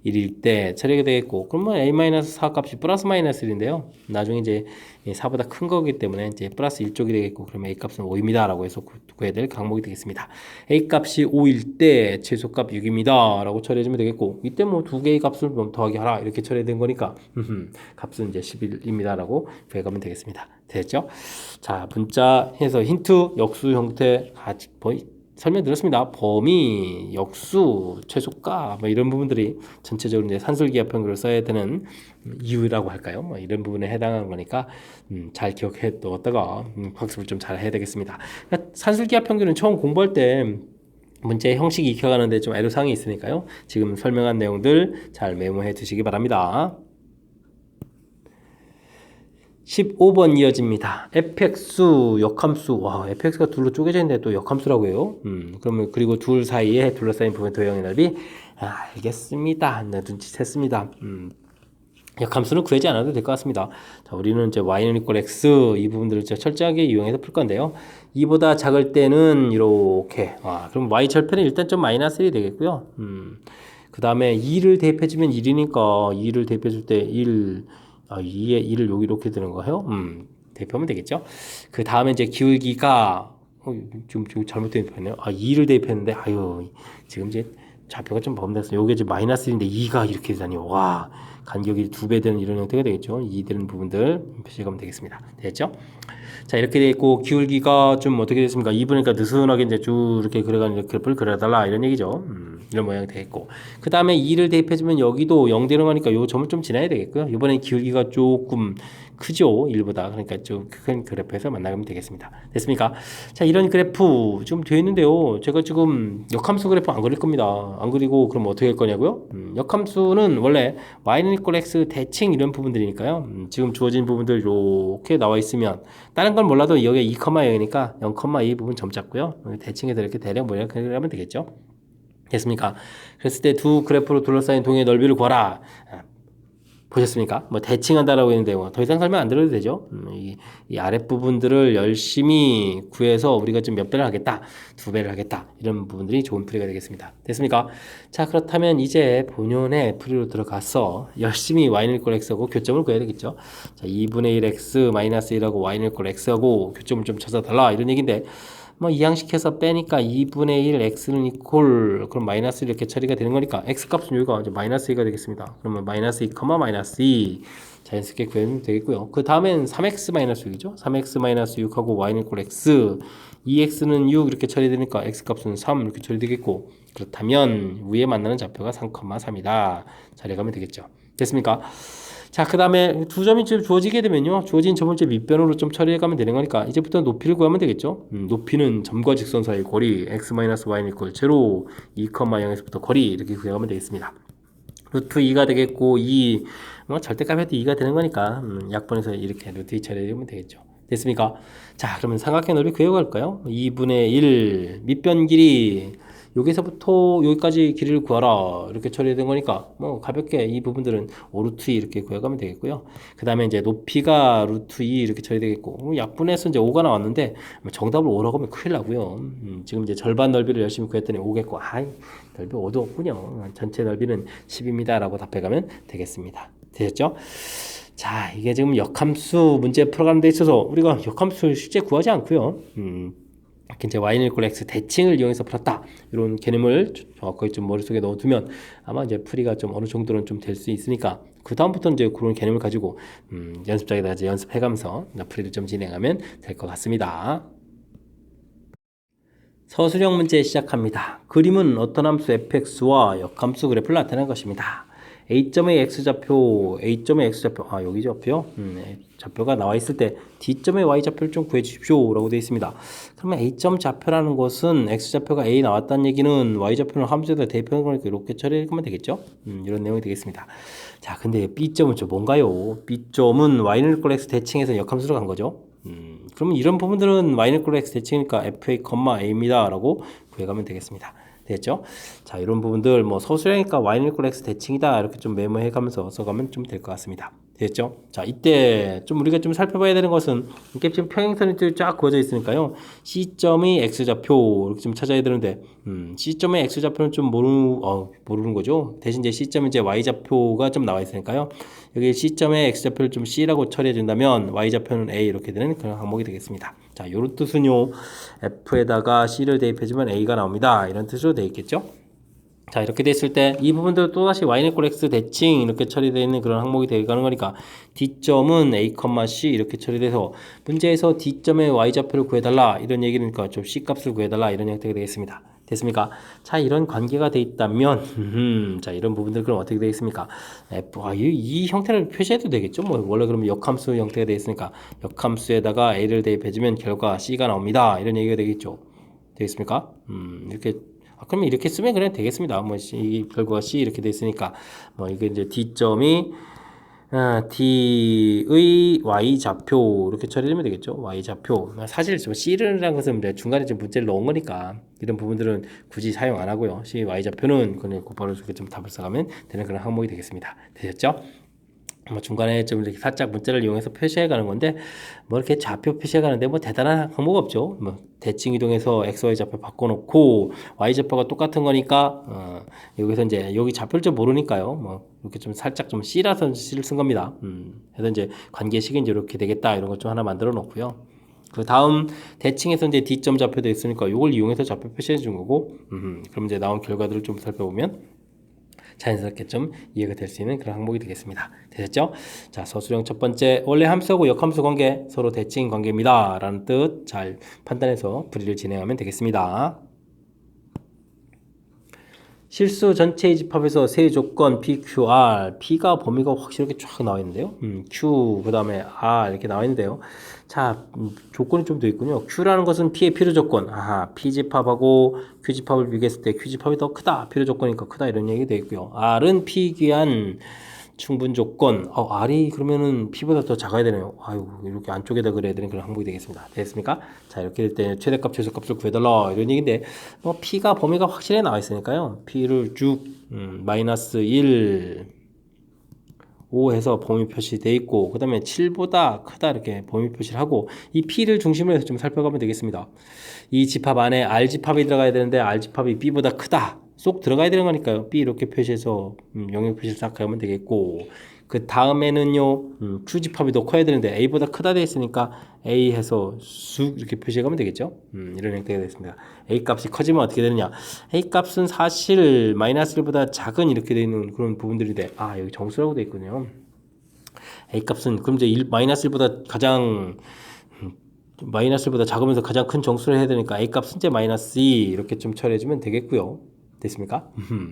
1일 때 처리가 되겠고 그러면 A-4 값이 플러스 마이너스 1인데요. 나중에 이제 4보다 큰 거기 때문에 이제 플러스 1쪽이 되겠고 그러면 A 값은 5입니다 라고 해서 구해야 될 항목이 되겠습니다. A 값이 5일 때 최소값 6입니다 라고 처리해주면 되겠고 이때 뭐 두 개의 값을 더하기 하라 이렇게 처리된 거니까 값은 이제 11입니다 라고 구해가면 되겠습니다. 됐죠? 자 문자에서 힌트 역수 형태 설명드렸습니다. 범위, 역수, 최소가 뭐 이런 부분들이 전체적으로 이제 산술기압 평균을 써야 되는 이유라고 할까요? 뭐 이런 부분에 해당하는 거니까 잘 기억해 뒀다가 학습을 좀 잘 해야 되겠습니다. 그러니까 산술기압 평균은 처음 공부할 때 문제 형식 익혀가는데 좀 애로사항이 있으니까요. 지금 설명한 내용들 잘 메모해 두시기 바랍니다. 15번 이어집니다. fx 역함수. 와, fx가 둘로 쪼개져 있는데 또 역함수라고 해요. 그러면 그리고 둘 사이에 둘러싸인 부분 도형의 넓이. 알겠습니다. 네, 눈치챘습니다. 역함수는 구하지 않아도 될 것 같습니다. 자, 우리는 이제 y는 equal x 이 부분들을 철저하게 이용해서 풀 건데요. 2보다 작을 때는 이렇게. 그럼 y 절편은 일단 좀 마이너스 1이 되겠고요. 그 다음에 2를 대입해주면 1이니까 2를 대입해줄 때 1. 2에 2를 여기 이렇게 드는 거예요. 대입하면 되겠죠. 그 다음에 이제 기울기가 좀 잘못된 표현이네요. 2를 대입했는데 지금 이제 좌표가 좀 범됐어요. 요게 이제 마이너스 1인데 2가 이렇게 되다니 와 간격이 2배 되는 이런 형태가 되겠죠. 2 되는 부분들 표시하면 되겠습니다. 됐죠? 자 이렇게 되어 있고 기울기가 좀 어떻게 됐습니까? 2분이니까 느슨하게 이제 쭉 이렇게 그래가는 그래프를 그려달라 이런 얘기죠. 이런 모양이 되겠고 그 다음에 2를 대입해주면 여기도 0 되는 거니까 요 점을 좀 지나야 되겠고요. 이번엔 기울기가 조금 크죠 1보다 그러니까 좀 큰 그래프에서 만나면 되겠습니다. 됐습니까? 자 이런 그래프 좀 되어 있는데요. 제가 지금 역함수 그래프 안 그릴 겁니다. 안 그리고 그럼 어떻게 할 거냐고요? 역함수는 원래 y는 equal x 대칭 이런 부분들이니까요. 지금 주어진 부분들 이렇게 나와 있으면 다른 건 몰라도 여기 2,0이니까 0,2 부분 점 잡고요. 대칭해서 이렇게 대략 모양 그리면 되겠죠. 됐습니까? 그랬을 때 두 그래프로 둘러싸인 동의 넓이를 구하라. 보셨습니까? 뭐 대칭한다라고 했는데 더 이상 설명 안 드려도 되죠. 이 아랫부분들을 열심히 구해서 우리가 좀 몇 배를 하겠다, 2배를 하겠다 이런 부분들이 좋은 풀이가 되겠습니다. 됐습니까? 자 그렇다면 이제 본연의 풀이로 들어가서 열심히 y는 equal x하고 교점을 구해야 되겠죠. 자 2분의 1 x 마이너스 1하고 y는 equal x하고 교점을 좀 찾아달라 이런 얘기인데 뭐 이항시켜서 빼니까 2분의 1 x는 이퀄 그럼 마이너스 이렇게 처리가 되는 거니까 x 값은 여기가 이제 마이너스 2가 되겠습니다. 그러면 마이너스 2, 마이너스 2 자연스럽게 구해주면 되겠고요. 그 다음엔 3x 마이너스 6이죠. 3x 마이너스 6하고 y는 이퀄 x 2x는 6 이렇게 처리되니까 x 값은 3 이렇게 처리되겠고 그렇다면 위에 만나는 좌표가 3,3이다. 자리가면 되겠죠. 됐습니까? 자, 그 다음에 두 점이 주어지게 되면요. 주어진 점을 이제 밑변으로 좀 처리해가면 되는 거니까 이제부터 높이를 구하면 되겠죠. 높이는 점과 직선 사이 거리 x-y는 이퀄 제로 2,0에서부터 거리 이렇게 구해가면 되겠습니다. 루트 2가 되겠고 2, 뭐 절대값 해도 2가 되는 거니까 약분해서 이렇게 루트 2 처리하면 되겠죠. 됐습니까? 자, 그러면 삼각형 넓이 구해갈까요? 2분의 1 밑변 길이 여기서부터 여기까지 길이를 구하라 이렇게 처리된 거니까 뭐 가볍게 이 부분들은 5 루트 2 이렇게 구해가면 되겠고요. 그 다음에 이제 높이가 루트 2 이렇게 처리되겠고 약분해서 이제 5가 나왔는데 정답을 5라고 하면 큰일 나고요. 지금 이제 절반 넓이를 열심히 구했더니 5겠고 아이 넓이 5도 없군요. 전체 넓이는 10입니다 라고 답해가면 되겠습니다. 되셨죠? 자, 이게 지금 역함수 문제 풀어가는 데 있어서 우리가 역함수 실제 구하지 않고요. 이렇게 이제 y = x 대칭을 이용해서 풀었다. 이런 개념을 정확하게 좀 머릿속에 넣어두면 아마 이제 풀이가 좀 어느 정도는 좀 될 수 있으니까 그 다음부터는 이제 그런 개념을 가지고 연습장에다 이제 연습해가면서 풀이를 좀 진행하면 될 것 같습니다. 서술형 문제 시작합니다. 그림은 어떤 함수 fx와 역함수 그래프를 나타낸 것입니다. A점의 X좌표, A점의 X좌표, 여기 좌표요? 좌표가 나와 있을 때 D점의 Y좌표를 좀 구해 주십시오 라고 되어 있습니다. 그러면 A점 좌표라는 것은 X좌표가 A 나왔다는 얘기는 Y좌표는 함수에다 대입하는 거니까 이렇게 처리하면 되겠죠? 이런 내용이 되겠습니다. 자, 근데 B점은 좀 뭔가요? B점은 Y는 X 대칭해서 역함수로 간 거죠. 그러면 이런 부분들은 Y는 X 대칭이니까 FA, A입니다 라고 구해가면 되겠습니다. 됐죠? 자, 이런 부분들 뭐 서술형이니까 y는 x 대칭이다 이렇게 좀 메모해 가면서 써가면 좀 될 것 같습니다. 됐죠? 자, 이때 좀 우리가 좀 살펴봐야 되는 것은 이렇게 지금 평행선이 쫙 그어져 있으니까요. C점이 x좌표 이렇게 좀 찾아야 되는데 C점의 x좌표는 좀 모르는 거죠. 대신 이제 C점이 이제 y좌표가 좀 나와 있으니까요. 여기 C점의 x좌표를 좀 C라고 처리해 준다면 y좌표는 A 이렇게 되는 그런 항목이 되겠습니다. 자, 요런 뜻은요. F에다가 C를 대입해주면 A가 나옵니다. 이런 뜻으로 되어 있겠죠. 자, 이렇게 됐을 때 이 부분도 또다시 y는 x 대칭 이렇게 처리되어 있는 그런 항목이 되어가는 거니까 D점은 A, C 이렇게 처리돼서 문제에서 D점의 y좌표를 구해달라 이런 얘기니까 좀 C 값을 구해달라 이런 형태가 되겠습니다. 됐습니까? 자, 이런 관계가 돼 있다면 자, 이런 부분들 그럼 어떻게 되겠습니까? 이 형태를 표시해도 되겠죠? 뭐 원래 그러면 역함수 형태가 되어 있으니까 역함수에다가 A를 대입해주면 결과 C가 나옵니다. 이런 얘기가 되겠죠? 되겠습니까? 이렇게 그러면 이렇게 쓰면 그냥 되겠습니다. 뭐 이 결과가 C 이렇게 돼 있으니까 뭐 이게 이제 D점이 D의 Y좌표 이렇게 처리되면 되겠죠. Y좌표. 사실 좀 C라는 것은 중간에 좀 문제를 넣은 거니까 이런 부분들은 굳이 사용 안 하고요. C, Y좌표는 그냥 곧바로 이렇게 좀 답을 써가면 되는 그런 항목이 되겠습니다. 되셨죠? 뭐 중간에 좀 이렇게 살짝 문자를 이용해서 표시해 가는 건데 뭐 이렇게 좌표 표시해 가는데 뭐 대단한 항목 없죠. 뭐 대칭 이동해서 x, y 좌표 바꿔놓고 y 좌표가 똑같은 거니까 여기서 이제 여기 좌표를 좀 모르니까요. 뭐 이렇게 좀 살짝 좀 C라서 C를 쓴 겁니다. 그래서 이제 관계식이 이제 이렇게 되겠다 이런 것 좀 하나 만들어 놓고요. 그 다음 대칭에서 이제 D점 좌표도 있으니까 이걸 이용해서 좌표 표시해 준 거고 그럼 이제 나온 결과들을 좀 살펴보면 자연스럽게 좀 이해가 될 수 있는 그런 항목이 되겠습니다. 되셨죠? 자, 서술형 첫 번째 원래 함수하고 역함수 관계 서로 대칭 관계입니다 라는 뜻 잘 판단해서 풀이를 진행하면 되겠습니다. 실수 전체의 집합에서 세 조건 P, Q, R, P가 범위가 확실하게 쫙 나와 있는데요. Q 그 다음에 R 이렇게 나와 있는데요. 자, 조건이 좀 더 있군요. Q라는 것은 P의 필요 조건. P 집합하고 Q 집합을 비교했을 때 Q 집합이 더 크다. 필요 조건이니까 크다 이런 얘기 되어 있고요. R은 P 귀한 충분 조건. R이 그러면은 P보다 더 작아야 되네요. 이렇게 안쪽에다 그려야 되는 그런 항목이 되겠습니다. 됐습니까? 자, 이렇게 될 때 최대값, 최소값을 구해달라. 이런 얘기인데, 뭐, P가 범위가 확실히 나와 있으니까요. P를 쭉, 마이너스 1, 5 해서 범위 표시되어 있고, 그 다음에 7보다 크다. 이렇게 범위 표시를 하고, 이 P를 중심으로 해서 좀 살펴가면 되겠습니다. 이 집합 안에 R 집합이 들어가야 되는데, R 집합이 B보다 크다. 쏙 들어가야 되는 거니까요. B 이렇게 표시해서 영역 표시를 싹 하면 되겠고 그 다음에는요 Q 집합이 더 커야 되는데 A보다 크다 돼 있으니까 A 해서 쑥 이렇게 표시하면 되겠죠. 이런 형태가 되겠습니다. A 값이 커지면 어떻게 되느냐? A 값은 사실 마이너스 1보다 작은 이렇게 되어 있는 그런 부분들인데 여기 정수라고 되어 있군요. A 값은 그럼 이제 마이너스 1보다 가장 마이너스 1보다 작으면서 가장 큰 정수를 해야 되니까 A 값은 이제 마이너스 2 이렇게 좀 처리해주면 되겠고요. 됐습니까?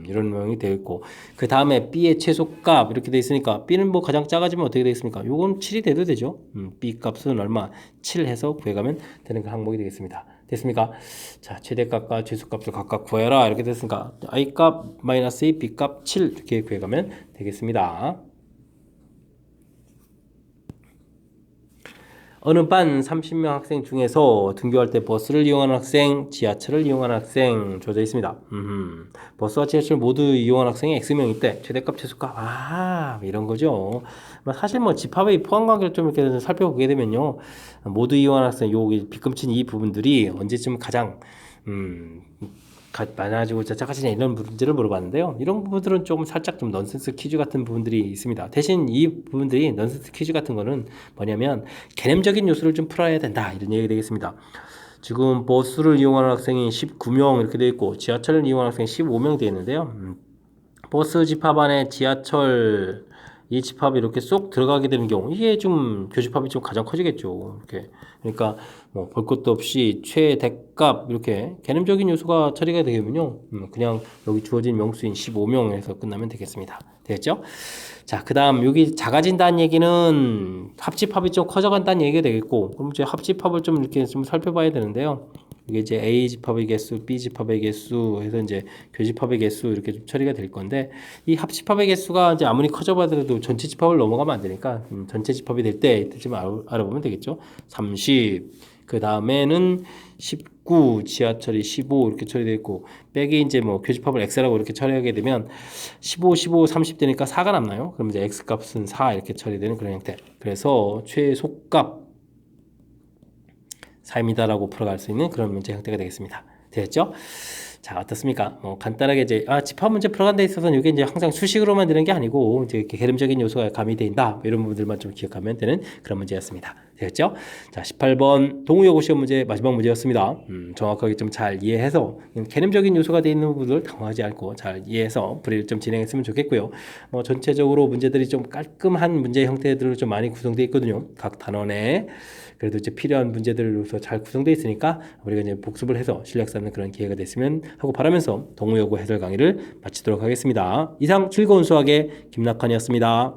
이런 모양이 되어 있고 그 다음에 B의 최소값 이렇게 되어 있으니까 B는 뭐 가장 작아지면 어떻게 되겠습니까? 요건 7이 돼도 되죠. B 값은 얼마? 7 해서 구해가면 되는 그 항목이 되겠습니다. 됐습니까? 자, 최대값과 최소값을 각각 구해라 이렇게 됐으니까 I 값 마이너스 2, B 값 7 이렇게 구해가면 되겠습니다. 어느 반 30명 학생 중에서 등교할 때 버스를 이용하는 학생, 지하철을 이용하는 학생 주어져 있습니다. 버스와 지하철 모두 이용하는 학생이 X명일 때 최대값 최소값 이런 거죠. 사실 뭐 집합의 포함 관계를 좀 이렇게 살펴보게 되면요, 모두 이용하는 학생 여기 빗금친 이 부분들이 언제쯤 가장 많아지고 작아지냐 이런 문제를 물어봤는데요. 이런 부분들은 조금 살짝 좀 넌센스 퀴즈 같은 부분들이 있습니다. 대신 이 부분들이 넌센스 퀴즈 같은 거는 뭐냐면 개념적인 요소를 좀 풀어야 된다 이런 얘기가 되겠습니다. 지금 버스를 이용하는 학생이 19명 이렇게 되어 있고 지하철을 이용하는 학생이 15명 되어 있는데요. 버스 집합 안에 지하철 이 집합이 이렇게 쏙 들어가게 되는 경우 이게 좀 교집합이 좀 가장 커지겠죠. 이렇게 그러니까 뭐 볼 것도 없이 최대값 이렇게 개념적인 요소가 처리가 되면요, 그냥 여기 주어진 명수인 15명에서 끝나면 되겠습니다. 되겠죠? 자, 그다음 여기 작아진다는 얘기는 합집합이 좀 커져간다는 얘기가 되겠고, 그럼 이제 합집합을 좀 이렇게 좀 살펴봐야 되는데요. 이게 이제 A 집합의 개수, B 집합의 개수 해서 이제 교집합의 개수 이렇게 좀 처리가 될 건데, 이 합집합의 개수가 이제 아무리 커져봐도 전체 집합을 넘어가면 안 되니까 전체 집합이 될 때 좀 알아보면 되겠죠. 30, 그 다음에는 19, 지하철이 15 이렇게 처리되어 있고, 빼기 이제 뭐 교집합을 x라고 이렇게 처리하게 되면 15, 15, 30 되니까 4가 남나요? 그럼 이제 x 값은 4 이렇게 처리되는 그런 형태. 그래서 최소값 4입니다라고 풀어갈 수 있는 그런 문제 형태가 되겠습니다. 되겠죠? 자, 어떻습니까? 간단하게 이제 집합 문제 풀어가는 데 있어서는 이게 이제 항상 수식으로만 되는 게 아니고 이제 이렇게 개념적인 요소가 가미된다 이런 부분들만 좀 기억하면 되는 그런 문제였습니다. 되겠죠? 자, 18번 동우여고 시험 문제 마지막 문제였습니다. 정확하게 좀 잘 이해해서 개념적인 요소가 되어 있는 부분을 당황하지 않고 잘 이해해서 풀이를 좀 진행했으면 좋겠고요. 전체적으로 문제들이 좀 깔끔한 문제 형태들로 좀 많이 구성되어 있거든요. 각 단원에 그래도 이제 필요한 문제들로서 잘 구성되어 있으니까 우리가 이제 복습을 해서 실력 쌓는 그런 기회가 됐으면 하고 바라면서 동우여고 해설 강의를 마치도록 하겠습니다. 이상 즐거운 수학의 김낙환이었습니다.